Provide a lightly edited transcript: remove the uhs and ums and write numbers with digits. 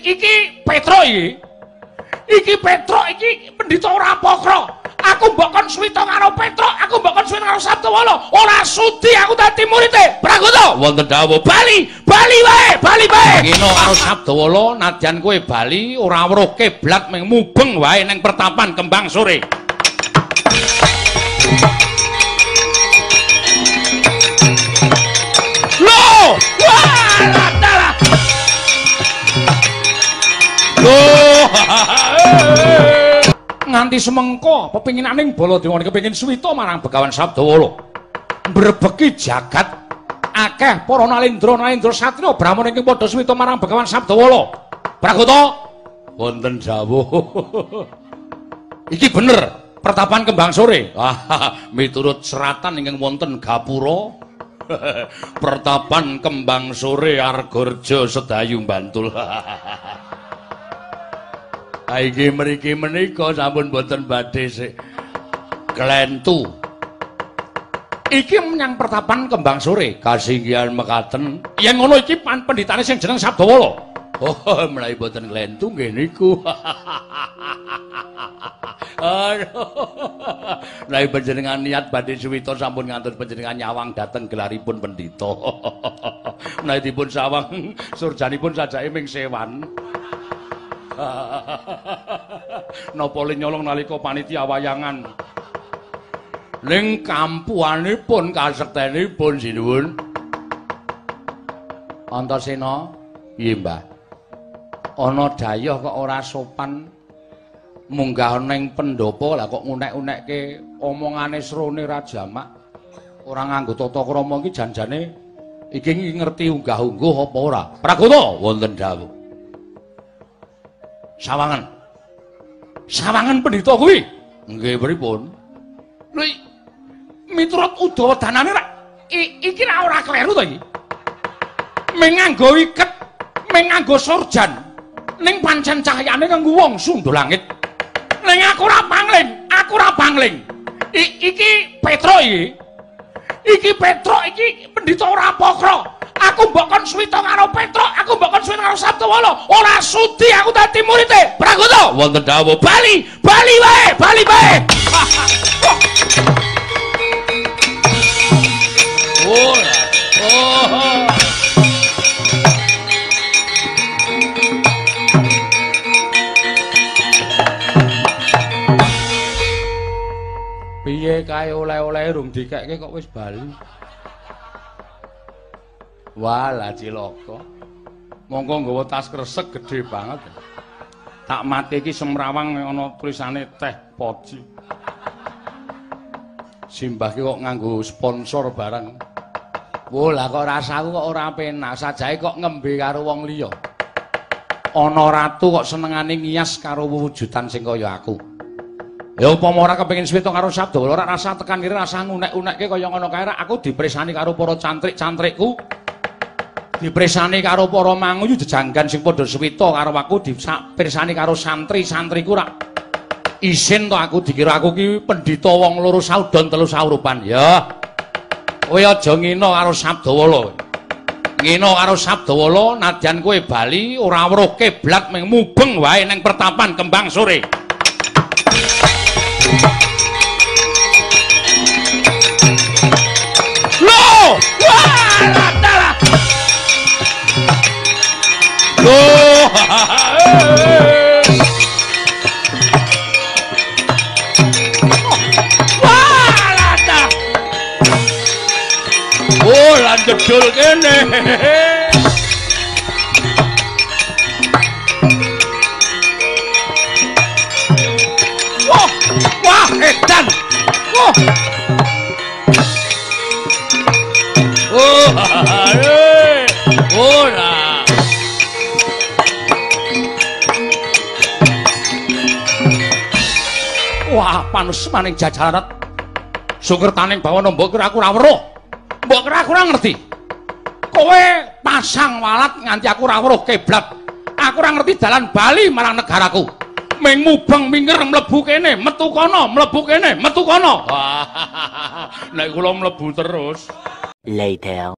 Iki Petro iki. Iki Petro iki pendhita ora pokro. Aku mbok kon suwita karo Petro, aku mbok kon suwita karo Sabdawala. Ora sudi aku dadi murite. Pragoto, wonten dawuh bali wae. Kena karo Sabdawala nadyan kowe bali ora weruh kiblat mung mubeng wae ning pertapan Kembang Sore. Loh, wah, ladalah. Loh, nganti semengko pepinginaning Baladewa kepengin suwita marang Begawan Sabdawala. Mbrebeki jagat akeh para nalendra satriya Brahmana ingkang padha suwita marang Begawan Sabdawala. Pragoto, wonten dawuh. Iki bener pertapan Kembang Sore. Miturut seratan ingkang wonten gapura pertapan Kembang Sore Argareja Sedayu Bantul. Iki mriki menika sampun boten badhe sik glentu. Iki menyang pertapan Kembang Sore kasinggihan mekaten. Yen ngono iki pendhitane sing jeneng Sabdawala. Oh, menawi boten glentu nggih niku. Menawi panjenengan niat badhe suwita sampun ngantos panjenengan nyawang dhateng gelaripun pendhita. Menawi dipun sawang surjanipun sajake ming sewan. Napa le nyolong nalika panitia wayangan ning kampuanipun kasektenipun sinuwun Antasena. Piye Mbah, ana dayah kok ora sopan munggah ning pendopo lah kok ngunek-unekke omongane srone ra jamak ora nganggo tata krama iki janjane iki ngerti unggah-ungguh apa ora. Pragoto, wonten dawuh. Sawangan pendhita kuwi. Nggih pripun? Lho miturut Udawa danane iki ora kleru to iki. Menganggo iket, menganggo surjan. Ning pancen cahyane kanggo wong Sunda Langit. Ning aku ora pangling. Iki Petro iki. Iki Petro iki pendhita ora pokro. Aku mbok kon suwita karo Petro, aku mbok kon suwita karo Sabdawala. Ora sudi aku dadi murite. Pragoto, wonten dawuh bali wae. Oh. Piye kae oleh-oleh rung dikekke kok wis bali? Walah cilaka. Monggo nggawa tas kresek gedhe banget. Tak mati iki semrawang ana tulisane teh poci. Simbah ki kok nganggo sponsor barang. Wah, lah kok rasaku kok ora penak, sajae kok ngembe karo wong liya. Ana ratu kok senengane ngias karo wujudan sing kaya aku. Ya upama ora kepengin suwita karo Sabdawala, ora rasa tekan kiri, rasa ngunek-unekke kaya ngono kae, aku dipresani karo para cantrik-cantrikku. Dipresani karo para manguyu jejanggan sing padha suwita karo aku, dipresani karo santri-santriku rak. Isin to aku dikira aku ki pendhita wong loro saudon telu saurupan. Ya. Kowe aja ngina karo Sabdawala. Ngina karo Sabdawala nadyan kowe bali ora weruh kiblat mung mubeng wae ning pertapan Kembang Sore. Loh, wah, ladalah. Loh, wah, lada. Oh, lan jedul kene. Wah, edan. Ora. Wah, panus maning jajaran. Sukertaning bawana mbok kira aku ora weruh. Mbok kira aku ora ngerti. Kowe pasang walat nganti aku ora weruh kiblat. Aku ora ngerti dalan bali marang negaraku. Ming mubeng minggir mlebu kene, metu kono, mlebu kene, metu kono. Nek kula mlebu terus. Later.